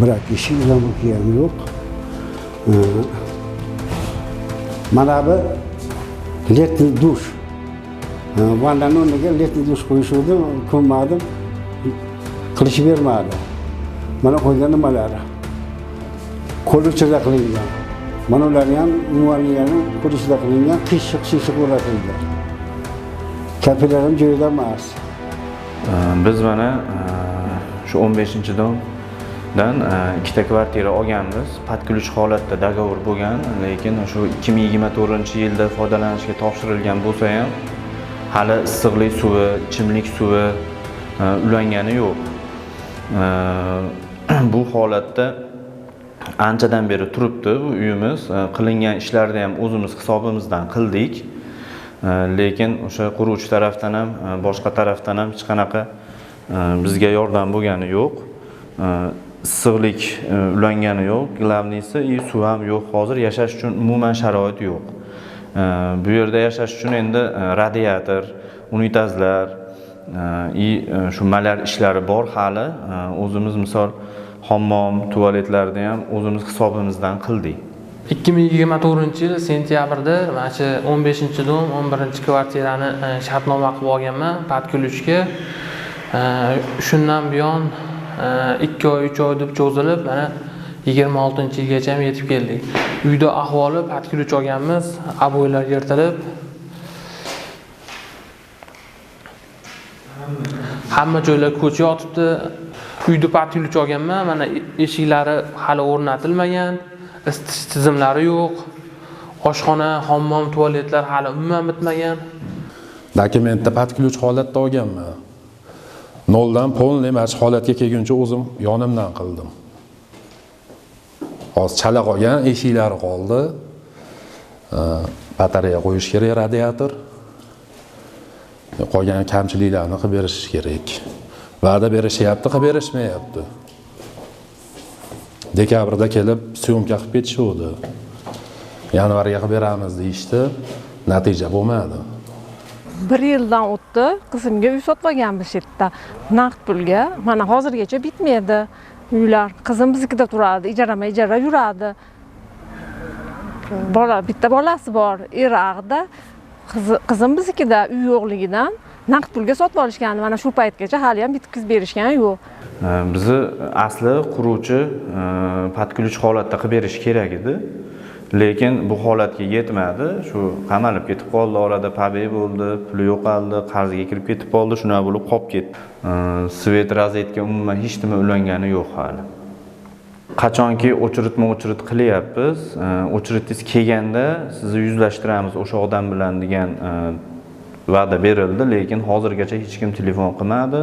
Biroq eshik zamokiyam yo'q. Mana bu letniy dush. Vannaning o'rniga letniy dush qo'yishdi, ko'nmadim. Qilishib bermadi. Mana qo'ygan nimalari. Qo'l ichida qilingan. Mana ularni ham mualliyani qo'l ichida qilingan, qiyshiq o'ratilgan. Kapilar ham joyida emas. Biz mana shu 15-domdan ikkita kvartira olganmiz. Patkulch holatda dogovor bo'lgan, lekin shu 2024-yilda foydalanishga topshirilgan bo'lsa ham hali issiqlik suvi, ichimlik suvi ulangani yo'q. Bu holatda anchadan beri turibdi bu uyimiz. Qilingan ishlarni ham o'zimiz hisobimizdan qildik. Lekin o'sha quruvchi tarafdan ham, boshqa tarafdan ham hech qanaqa bizga yordam bo'lgani yo'q. Issiqlik ulangani yo'q, glavniysi suv ham yo'q. Hozir yashash uchun umuman sharoit yo'q. Bu yerda yashash uchun endi radiator, unitazlar, shu malar ishlari bor hali. O'zimiz misol hammom, tualetlarni ham o'zimiz hisobimizdan qildik. 2024-yil sentyabrda mana shu 15-dom 11-kvartirani shartnoma qilib olganman Patkulchga. Shundan buyon 2 oy, 3 oy deb cho'zilib, mana 26-yilgacha yetib keldik. Uyda ahvoli Patkulch olganmiz, aboylar yirtilib, hamma joylar ko'cha yotibdi. Uyda Patkulch olganman, mana eshiklari hali o'rnatilmagan. Isitish tizimlari yo'q. Oshxona, hammom, tualetlar hali umuman bitmagan. Dokumentda Patkulch holatda olganman. Noldan polniy mana shu holatga kelguncha o'zim yonimdan qildim. Hozir chala qolgan, eshiklari qoldi. Batareya qo'yish kerak, radiator. Qolgan kamchiliklarni qilib berish kerak. Va'da berishyapti, qilib berishmayapti. Dekabrda kelib syomka qilib ketishdi. Yanvarga qilib beramiz deyishdi. Natija bo'lmadi. 1 yildan o'tdi, qizimga uy sotib olganmiz yerda. Naqd pulga, mana hozirgacha bitmaydi uylar. Qizim biznikida turadi, ijara yuradi. Bitta bolasi bor, Iroqda. Qizim biznikida uy yo'qligidan naqd pulga sotib olishgan. Mana shu paytgacha hali ham bitkizib berishgan yo'q. Bizni asli quruvchi Patkulch holatda qilib berish kerak edi. Lekin bu holatga yetmadi. Shu qamalib ketib qoldi, orada pabey bo'ldi, puli yo'qoldi, qarzga kirib ketib qoldi, shuna bo'lib qolib ketdi. Svet rozetka umuman hech nima ulangani yo'q hali. Qachonki o'chirit qilyapmiz, o'chiritingiz kelganda sizni yuzlashtiramiz o'sha odam bilan degan va'da berildi, lekin hozirgacha hech kim telefon qilmadi.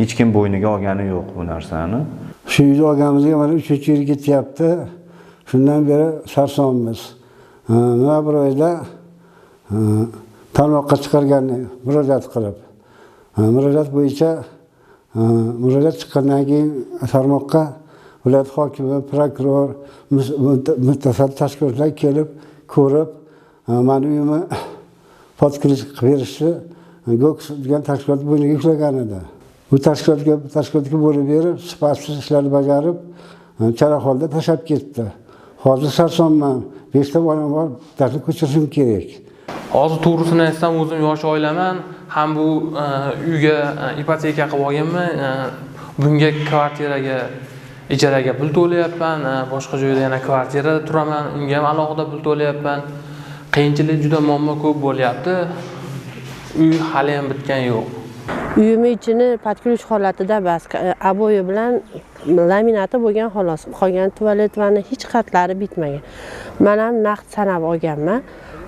Hech kim bo'yniga olgani yo'q bu narsani. Shu uyni olganimizga mana 3-yil ketyapti. Shundan beri sarsonmiz. Nima bir oyda tarmoqqa chiqarganni murojaat qilib, murojaat bo'yicha murojaat chiqqandan keyin tarmoqqa viloyat hokimi, prokuror, muttasil tashkilotlar kelib, ko'rib, meni uyimni Patkulch qilib berishni Goks degan tashkilot bo'yniga yuklagan edi. Bu tashkilotga bo'lib berib, sifatsiz ishlarni bajarib, chala holda tashlab ketdi. Hozir sarsonman, 5 ta bolam bor, daxl ko'chirishim kerak. Hozir to'g'risini aytsam, o'zim yosh oilaman, ham bu uyga ipoteka qilib olganman. Bunga kvartiraga ijaraga pul to'layapman, boshqa joyda yana kvartirada turaman, unga ham alohida pul to'layapman. Qiyinchilik juda muammo ko'p bo'lyapti. Uy hali ham bitgan yo'q. Uyimni ichini Patkulch holatida bas, aboyi bilan laminati bo'lgan xolos. Qolgan tualet vani hech qatlari bitmagan. Men ham naqd sanab olganman.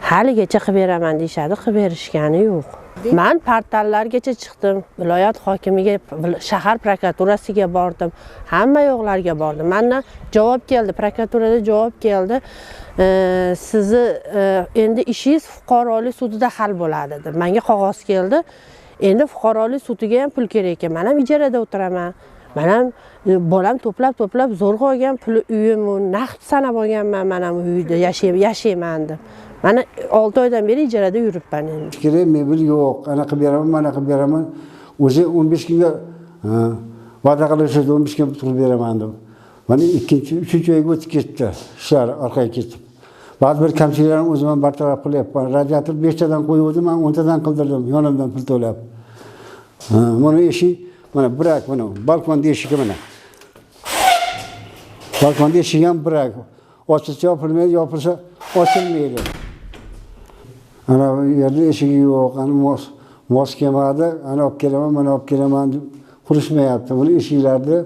Haligacha qilib beraman deyshadi, qilib berishgani yo'q. Men portallargacha chiqdim, viloyat hokimiga, shahar prokuraturasiga bordim, hamma yo'qlarga bordim. Mendan javob keldi, prokuraturada javob keldi. Sizni endi ishingiz fuqarolik sudida hal bo'ladi dedi. Menga qog'oz keldi. Endi fuqarolik sudiga ham pul kerak ekan. Men ham ijarada o'tiraman. Men ham bolam to'plab zo'rg'a olgan pul uyimni naqd sanab olganman. Men ham uyda yashayman deb. Mana 6 oydan beri ijarada yuribman endi. Kerak mebel yo'q, ana qilib beraman, mana qilib beraman. O'zi 15 kunga va'da qilishdi, 15 kun qilib beraman deb. Mana ikkinchi, uchinchi oyga o'tib ketdi, ishlar orqaga ketib. Ba'zi bir kamchiliklarni o'zim ham bartaraf qilyapman. Radiator 5 tadan qo'ygandim, men 10 tadan qildirdim, yonimdan pul to'lab. Mana eshik, mana birak, mana balkon eshigi mana. Balkon eshigi ham birak. Ochilsa yopilmaydi, yopilsa ochilmaydi. Ana bu yerda eshigi yo'q, ana mos kelmadi, ana olib kelaman, mana olib kelaman deb qurishmayapti. Buni eshiklarni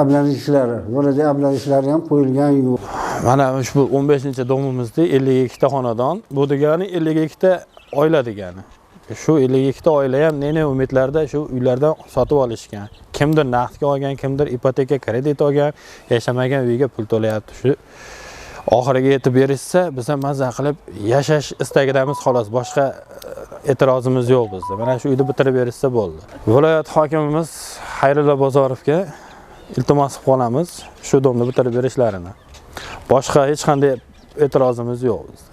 ablanishlar, bo'ladi ablanishlari ham qo'yilgan yo'q. Mana ushbu 15-domimizda 52 ta xonadon, bu degani 52 ta oila degani. Shu 52 ta oila ham neni umidlarda shu uylardan sotib olishgan. Kimdir naqdga olgan, kimdir ipoteka kredit olgan, yashamagan uyga pul to'layapti. Shu oxiriga yetib berishsa, biz ham mazza qilib yashash istagidamiz xolos, boshqa e'tirozimiz yo'q bizda. Mana shu uyni bitirib berishsa bo'ldi. Viloyat hokimimiz Xayrullo Bozorovga iltimos qilib qolamiz, shu domni bitirib berishlarini. Boshqa hech qanday e'tirozimiz yo'q bizda.